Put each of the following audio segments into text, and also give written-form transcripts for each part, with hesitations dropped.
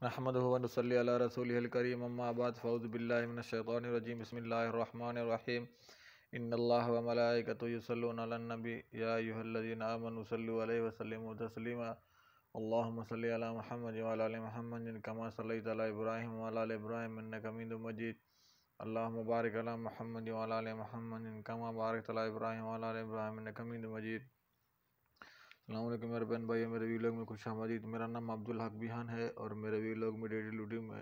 نحمدہ و نصلی علی رسولہ الکریم اما بعد فاعوذ باللہ من الشیطان الرجیم بسم اللہ الرحمن الرحیم ان اللہ و ملائکتہ یصلون علی النبی یا ایھا الذین آمنوا صلوا علیہ وسلموا تسلیما اللہم صلی علی محمد وعلی آل محمد کما صلیت علی ابراہیم وعلی آل ابراہیم انک حمید مجید اللہم بارک علی محمد وعلی آل محمد کما بارکت علی ابراہیم وعلی آل ابراہیم انک حمید مجید۔ السلام علیکم میرے بہن بھائی، میرے ویلوگ میں خوش آمدید۔ میرا نام عبدالحق بیہان ہے اور میرے ویلوگ میں ڈیلی روٹین میں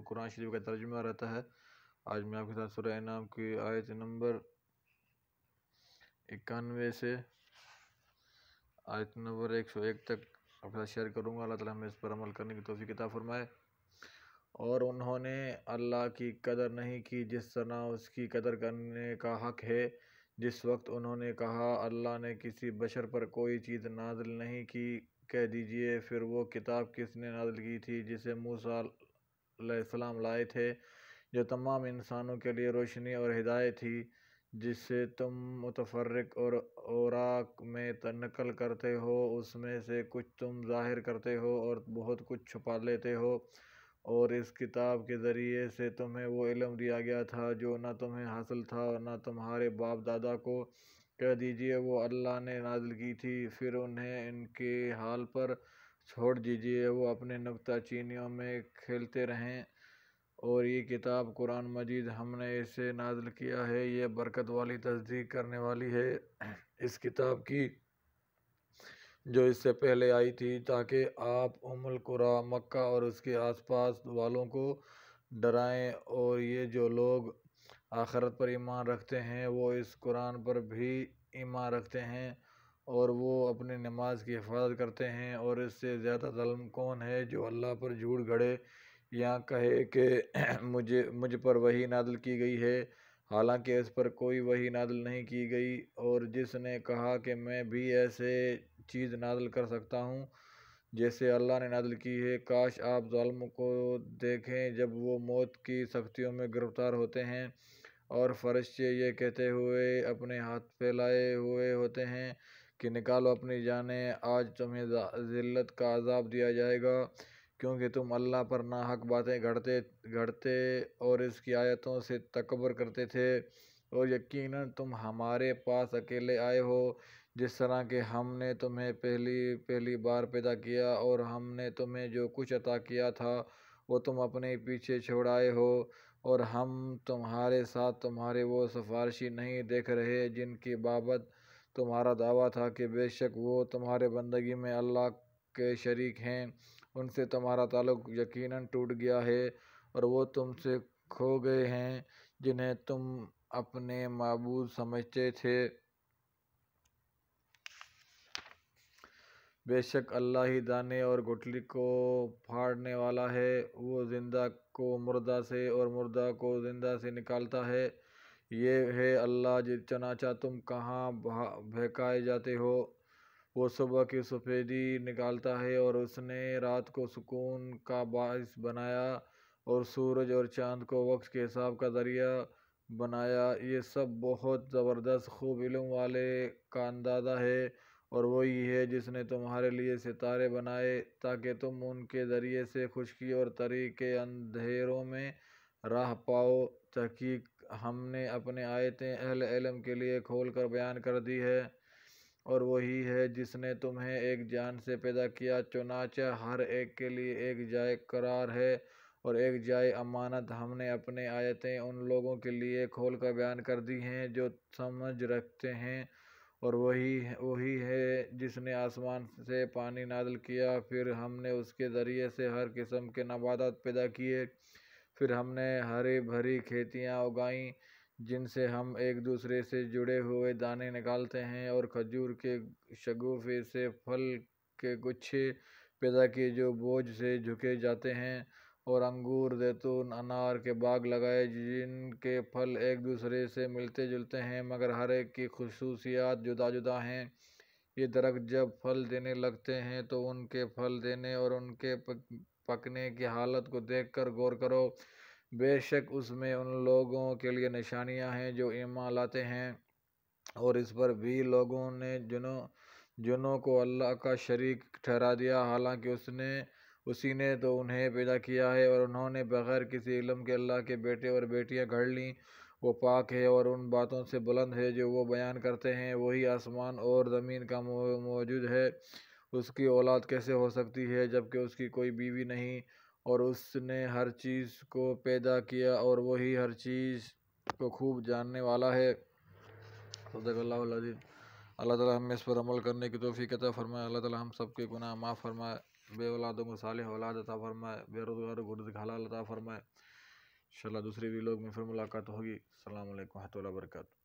قرآن شریف کا ترجمہ رہتا ہے۔ آج میں آپ کے ساتھ سورہ انعام کی آیت نمبر 91 سے آیت نمبر 101 تک آپ کے ساتھ شیئر کروں گا۔ اللہ تعالیٰ ہمیں اس پر عمل کرنے کی توفیق عطا فرمائے۔ اور انہوں نے اللہ کی قدر نہیں کی جس طرح اس کی قدر کرنے کا حق ہے۔ جس وقت انہوں نے کہا اللہ نے کسی بشر پر کوئی چیز نازل نہیں کی، کہہ دیجئے پھر وہ کتاب کس نے نازل کی تھی جسے موسیٰ علیہ السلام لائے تھے، جو تمام انسانوں کے لیے روشنی اور ہدایت تھی، جس سے تم متفرق اور اوراق میں نقل کرتے ہو، اس میں سے کچھ تم ظاہر کرتے ہو اور بہت کچھ چھپا لیتے ہو، اور اس کتاب کے ذریعے سے تمہیں وہ علم دیا گیا تھا جو نہ تمہیں حاصل تھا اور نہ تمہارے باپ دادا کو، کہہ دیجئے وہ اللہ نے نازل کی تھی، پھر انہیں ان کے حال پر چھوڑ دیجئے، وہ اپنے نکتہ چینیوں میں کھیلتے رہیں۔ اور یہ کتاب قرآن مجید ہم نے اسے نازل کیا ہے، یہ برکت والی تصدیق کرنے والی ہے اس کتاب کی جو اس سے پہلے آئی تھی، تاکہ آپ ام القری مکہ اور اس کے آس پاس والوں کو ڈرائیں، اور یہ جو لوگ آخرت پر ایمان رکھتے ہیں وہ اس قرآن پر بھی ایمان رکھتے ہیں اور وہ اپنی نماز کی حفاظت کرتے ہیں۔ اور اس سے زیادہ ظالم کون ہے جو اللہ پر جھوٹ گھڑے یا کہے کہ مجھ پر وحی نازل کی گئی ہے، حالانکہ اس پر کوئی وحی نازل نہیں کی گئی، اور جس نے کہا کہ میں بھی ایسے چیز نازل کر سکتا ہوں جیسے اللہ نے نازل کی ہے۔ کاش آپ ظالموں کو دیکھیں جب وہ موت کی سختیوں میں گرفتار ہوتے ہیں اور فرشتے یہ کہتے ہوئے اپنے ہاتھ پھیلائے ہوئے ہوتے ہیں کہ نکالو اپنی جانیں، آج تمہیں ذلت کا عذاب دیا جائے گا، کیونکہ تم اللہ پر ناحق باتیں گھڑتے اور اس کی آیتوں سے تکبر کرتے تھے، اور یقیناً تم ہمارے پاس اکیلے آئے ہو، جس طرح کہ ہم نے تمہیں پہلی بار پیدا کیا، اور ہم نے تمہیں جو کچھ عطا کیا تھا وہ تم اپنے پیچھے چھوڑ آئے ہو، اور ہم تمہارے ساتھ تمہارے وہ سفارشی نہیں دیکھ رہے جن کی بابت تمہارا دعویٰ تھا کہ بے شک وہ تمہارے بندگی میں اللہ کے شریک ہیں، ان سے تمہارا تعلق یقیناً ٹوٹ گیا ہے، اور وہ تم سے کھو گئے ہیں جنہیں تم اپنے معبود سمجھتے تھے۔ بے شک اللہ ہی دانے اور گٹھلی کو پھاڑنے والا ہے، وہ زندہ کو مردہ سے اور مردہ کو زندہ سے نکالتا ہے، یہ ہے اللہ چنانچہ تم کہاں بہکائے جاتے ہو۔ وہ صبح کی سفیدی نکالتا ہے اور اس نے رات کو سکون کا باعث بنایا اور سورج اور چاند کو وقت کے حساب کا ذریعہ بنایا، یہ سب بہت زبردست خوب علم والے کا اندازہ ہے۔ اور وہی ہے جس نے تمہارے لیے ستارے بنائے تاکہ تم ان کے ذریعے سے خشکی اور تری کے اندھیروں میں راہ پاؤ۔ تحقیق ہم نے اپنے آیتیں اہل علم کے لیے کھول کر بیان کر دی ہے۔ اور وہی ہے جس نے تمہیں ایک جان سے پیدا کیا، چنانچہ ہر ایک کے لیے ایک جائے قرار ہے اور ایک جائے امانت۔ ہم نے اپنے آیتیں ان لوگوں کے لیے کھول کر بیان کر دی ہیں جو سمجھ رکھتے ہیں۔ اور وہی ہے جس نے آسمان سے پانی نازل کیا، پھر ہم نے اس کے ذریعے سے ہر قسم کے نباتات پیدا کیے، پھر ہم نے ہری بھری کھیتیاں اگائیں جن سے ہم ایک دوسرے سے جڑے ہوئے دانے نکالتے ہیں، اور کھجور کے شگوفے سے پھل کے گچھے پیدا کیے جو بوجھ سے جھکے جاتے ہیں، اور انگور، زیتون، انار کے باغ لگائے جن کے پھل ایک دوسرے سے ملتے جلتے ہیں مگر ہر ایک کی خصوصیات جدا جدا ہیں۔ یہ درخت جب پھل دینے لگتے ہیں تو ان کے پھل دینے اور ان کے پکنے کی حالت کو دیکھ کر غور کرو، بے شک اس میں ان لوگوں کے لیے نشانیاں ہیں جو ایمان لاتے ہیں۔ اور اس پر بھی لوگوں نے جنوں کو اللہ کا شریک ٹھہرا دیا، حالانکہ اس نے اسی نے تو انہیں پیدا کیا ہے، اور انہوں نے بغیر کسی علم کے اللہ کے بیٹے اور بیٹیاں گھڑ لیں۔ وہ پاک ہے اور ان باتوں سے بلند ہے جو وہ بیان کرتے ہیں۔ وہی آسمان اور زمین کا موجود ہے، اس کی اولاد کیسے ہو سکتی ہے جبکہ اس کی کوئی بیوی نہیں؟ اور اس نے ہر چیز کو پیدا کیا اور وہی ہر چیز کو خوب جاننے والا ہے۔ صدق اللہ العظیم۔ اللہ تعالیٰ ہمیں اس پر عمل کرنے کی توفیق عطا فرمائے۔ اللہ تعالیٰ ہم سب کے گناہ معاف فرمائے، بے اولادوں کو صالح اولاد عطا فرمائے، بے روزگاروں کو رزق حلال عطا فرمائے۔ انشاءاللہ دوسری ویلوگ میں پھر ملاقات ہوگی۔ السلام علیکم و رحمۃ اللہ وبرکاتہ۔